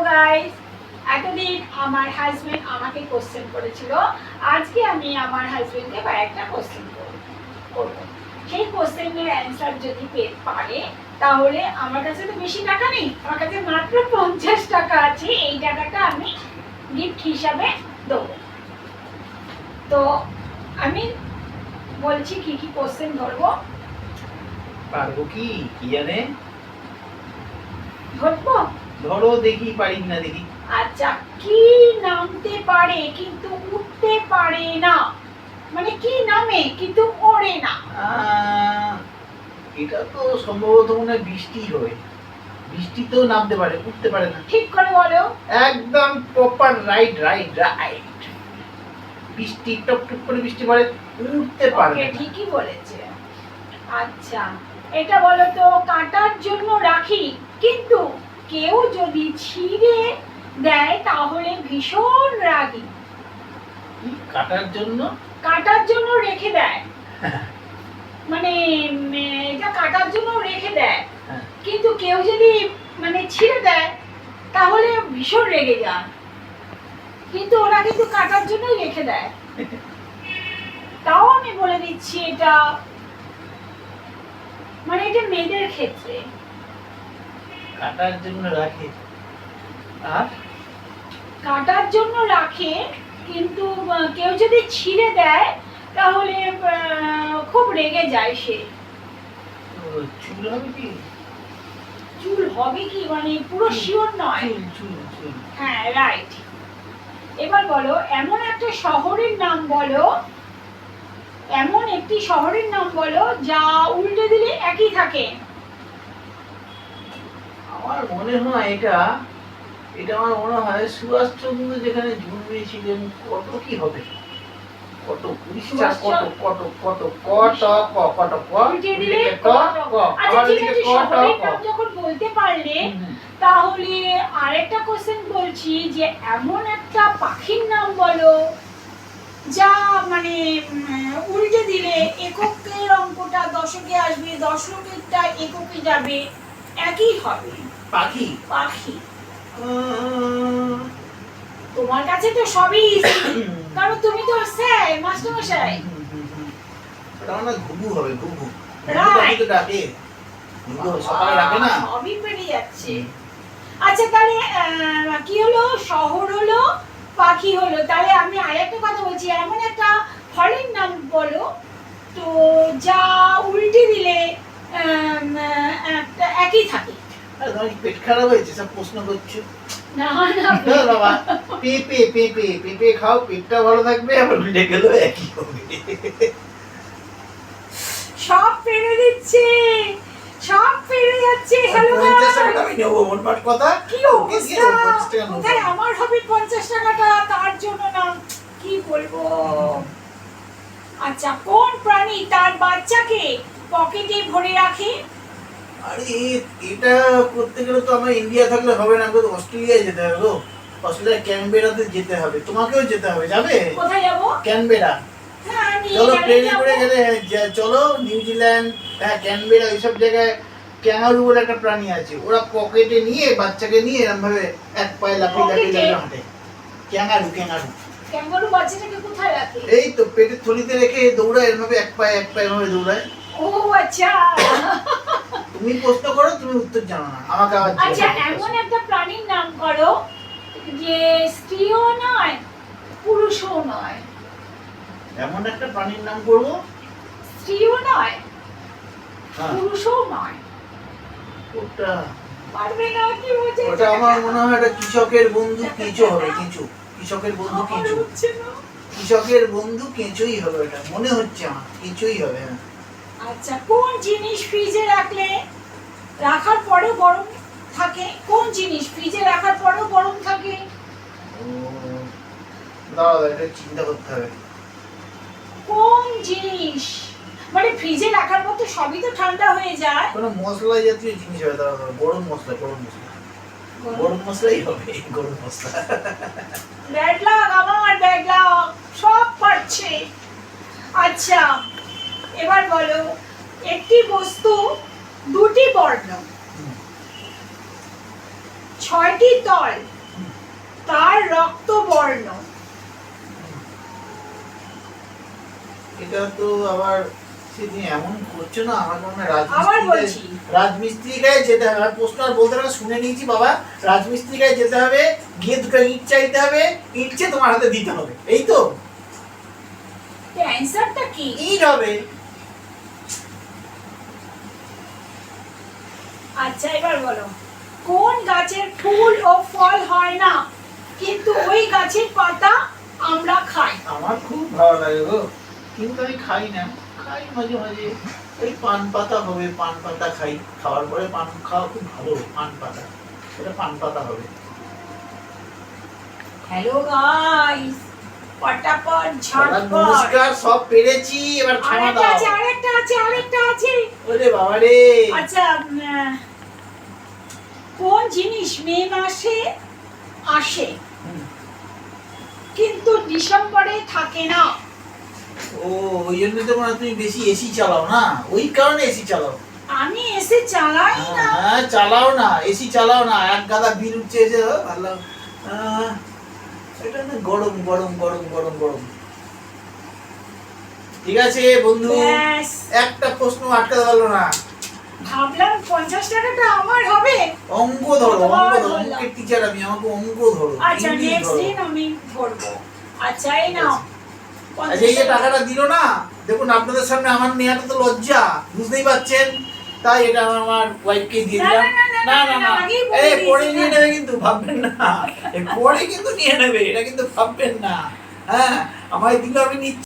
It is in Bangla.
গাইস, এতদিন আমার হাজবেন্ড আমাকে কোশ্চেন করেছিল, আজকে আমি আমার হাজবেন্ডকে কয়েকটা কোশ্চেন করব। সেই কোশ্চেনের অ্যান্সার যদি পারে তাহলে আমার কাছে তো বেশি টাকা নেই, আমার কাছে মাত্র 50 টাকা আছে। এই টাকাটা আমি গিফট হিসাবে দেবো। তো আমি বলছি কি কি কোশ্চেন ধরবো। পারবো কি জানে, ধরবো, ধরো দেখি পারি না দেখি। আচ্ছা, কি নামতে পারে কিন্তু উঠতে পারে না, মানে কি নামে কিন্তু ওড়ে না? এটা তো সম্ভবত মনে হয় বৃষ্টি হয়। বৃষ্টি তো নামতে পারে, উঠতে পারে না। ঠিক করে বলো। একদম প্রপার, রাইট রাইট রাইট। বৃষ্টি টপ টপ করে বৃষ্টি পড়ে, উঠতে পারে না। ঠিকই বলেছে। আচ্ছা, এটা বলো তো, কাটার জন্য রাখি কিন্তু কেউ যদি ছিঁড়ে দেয় তাহলে ভীষণ রাগী। কাটার জন্য রেখে দেয়, মানে এটা কাটার জন্য রেখে দেয়, কিন্তু কেউ যদি মানে ছিঁড়ে দেয় তাহলে ভীষণ রেগে যায়, কিন্তু ওরা কিন্তু কাটার জন্যই রেখে দেয়। তাও আমি বলে দিচ্ছি, এটা মানে এটা মেয়েদের ক্ষেত্রে। কাটার জন্য রাখে, আর কাটার জন্য রাখে কিন্তু কেউ যদি ছিঁড়ে দেয় তাহলে খুব রেগে যায় সে। চুল হবে কি? চুল হবে কি মানে পুরো শিওর নয়। হ্যাঁ, রাইট। এবার বলো, এমন একটা শহরের নাম বলো, এমন একটি শহরের নাম বলো যা উল্টে দিলে একই থাকে। আমার মনে হয় এটা আমার মনে হয় সুভাষচন্দ্র যেখানে জন্মেছিলেন, কত কি হবে, কত পরিষ্কার, কত কত কত কত কত উল্টে দিলে আচ্ছা ঠিক আছে, শহরের নাম যখন বলতে পারলে তাহলে আরেকটা কোশ্চেন বলছি যে এমন একটা পাখির নাম বলো যা মানে উল্টে দিলে এককের অঙ্কটা দশকে আসবে, দশকেরটা এককে যাবে, একই হবে। পাখি পাখি। তোমার কাছে তো সবই কারণ তুমি তো স্যার, মাস্টার মশাই। ওটা মানে ঘুঘু হবে, ঘুঘু। রাইট। তো ডাকে, ঘুঘু সকালে ডাকে না, সবই পেরে যাচ্ছে। আচ্ছা, তাহলে কি হলো, শহর হলো, পাখি হলো, তাহলে আমি আরেকটা কথা বলছি, এমন একটা ফলের নাম বলো তো যা উল্টে দিলে একই থাকে। আরে তোমার পেট খারাপ হয়েছে, সব প্রশ্ন করছো? না না বাবা, পেঁপে পেঁপে পেঁপে খাও, পেটটা ভালো থাকবে, আবার উল্টে গেল একই হবে। সব পেরে দিচ্ছে, সব পেরে যাচ্ছে। হ্যালো, 50 টাকা আমি নেব, মোটমাট কথা। কি অবস্থা, কোথায় আমার হবে 50 টাকাটা, তার জন্য না কি বলবো। আচ্ছা, কোন প্রাণী তার বাচ্চাকে পকেটে ভরে রাখে? আরে এটা করতে গেলে তো আমার ইন্ডিয়া থাকলে হবে না, আমাকে তো অস্ট্রেলিয়ায় যেতে হবে গো। অস্ট্রেলিয়া ক্যানবেরাতে যেতে হবে, তোমাকেও যেতে হবে। যাবে? কোথায় যাব? ক্যানবেরা। হ্যাঁ, চলো ট্রেনে করে গেলে, চলো নিউজিল্যান্ড, হ্যাঁ ক্যানবেরা, এইসব জায়গায় ক্যাঙ্গারু বলে একটা প্রাণী আছে, ওরা পকেটে নিয়ে বাচ্চাকে নিয়ে এরকম ভাবে এক পায়ে লাফিয়ে লাফিয়ে হাঁটে। ক্যাঙ্গারু ক্যাঙ্গারু বাচ্চাটাকে কোথায় রাখে? এই তো পেটের থলিতে রেখে দৌড়ায়, এরকম ভাবে এক পায়ে ভাবে দৌড়ায়। ও আচ্ছা, তুমি প্রশ্ন করো, তুমি উত্তর জানো না, আমাকে আবার আচ্ছা, এমন একটা প্রাণীর নাম করো যে স্ত্রীও নয় পুরুষও নয়। এমন একটা প্রাণীর নাম করবো, স্ত্রীও নয় পুরুষও নয়। ওটা পারবে না, কি বলছে? ওটা আমার মনে হয় একটা কৃষকের বন্ধু কেঁচো হবে, কেঁচো। কৃষকের বন্ধু কেঁচো, কৃষকের বন্ধু কেঁচোই হবে, ওটা মনে হচ্ছে আমার, কেঁচোই হবে। আচ্ছা, কোন জিনিস ফ্রিজে রাখার পরেও গরম থাকে? কোন জিনিস ফ্রিজে রাখার পরেও গরম থাকে? দাঁড়া, এটা চিন্তা করতে হবে। কোন জিনিস মানে ফ্রিজে রাখার পর তো সবই তো ঠান্ডা হয়ে যায়। কোনো মশলা জাতীয় জিনিস হবে, দাঁড়া, গরম মশলা, গরম মশলাই হবে, গরম মশলা। ব্যাড লাক, আমার ব্যাড লাক, সব পারছে। আচ্ছা, এবার বলো, একটি বস্তু দুটি বর্ণ, 6টি তল তার রক্তবর্ণ? এটা তো আবার সেদিন এমন করছো না, আমার মনে হয় আবার বলছি। রাজমিস্ত্রির গায়ে যেতে হবে। আর প্রশ্ন আর বলতে হবে, শুনে নিয়েছি বাবা। রাজমিস্ত্রির গায়ে যেতে হবে, গিয়ে দুটো ইট চাইতে হবে, ইট চেয়ে তোমার হাতে দিতে হবে, এই তো? অ্যানসারটা কি? ইট হবে। আচ্ছা এবার বলো, কোন গাছের ফুল ও ফল হয় না কিন্তু ওই গাছের পাতা আমরা খাই? আমার খুব ভালো লাগে গো, কিন্তু আমি খাই না। খাই মাঝে মাঝে। ওই পান পাতা হবে, পান পাতা খাই। খাওয়ার পরে পান খাওয়া খুব ভালো, পান পাতা। এটা পান পাতা হবে। হ্যালো গাইস, পটাপট দাদা, ঝটপট। নমস্কার, সব পেরেছি, এবার ক্ষমা আরেকটা দাও। আছে, আরেকটা আছে, আরেকটা আছে। ওরে বাবা রে। আচ্ছা, কোন জিনিস মে মাসে আসে হুম। কিন্তু ডিসেম্বরে থাকে না? ও, ওই জন্য তো মনে হয় তুমি বেশি এসি চালাও না, ওই কারণে এসি চালাও। আমি এসে চালাই না। হ্যাঁ, চালাও না, এসি চালাও না, এক গাদা বিল উঠছে এসে। ভালো। এটা না, গরম গরম গরম গরম গরম। ঠিক আছে বন্ধু, ব্যাস, একটা প্রশ্ন আটকাতে পারলো না। ভাবলাম 50 টাকাটা আমার হবে। অঙ্ক ধরো, অঙ্ক কতবার ধরো, ধরলাম? অঙ্কের টিচার আমি, আমাকে অঙ্ক ধরো, আচ্ছা, ইংলিশ নেক্সট ধরো। দিন আমি ধরবো। আচ্ছা এই ঠিক নাও আছে। আচ্ছা, এই যে টাকাটা দিল না, দেখুন আপনাদের সামনে আমার নেওয়াটা তো লজ্জা, বুঝতেই পারছেন। তাই এটা আমার ওয়াইফকে দিয়ে না, দিলাম। না, না, না না না, আগেই বলে এই পরে দিয়েছি, নিয়ে না। নেবে কিন্তু, ভাববেন না। এই পরে কিন্তু নিয়ে নেবে, এটা কিন্তু ভাববেন না। হ্যাঁ, আমার দিকে আমি নিচ্ছি।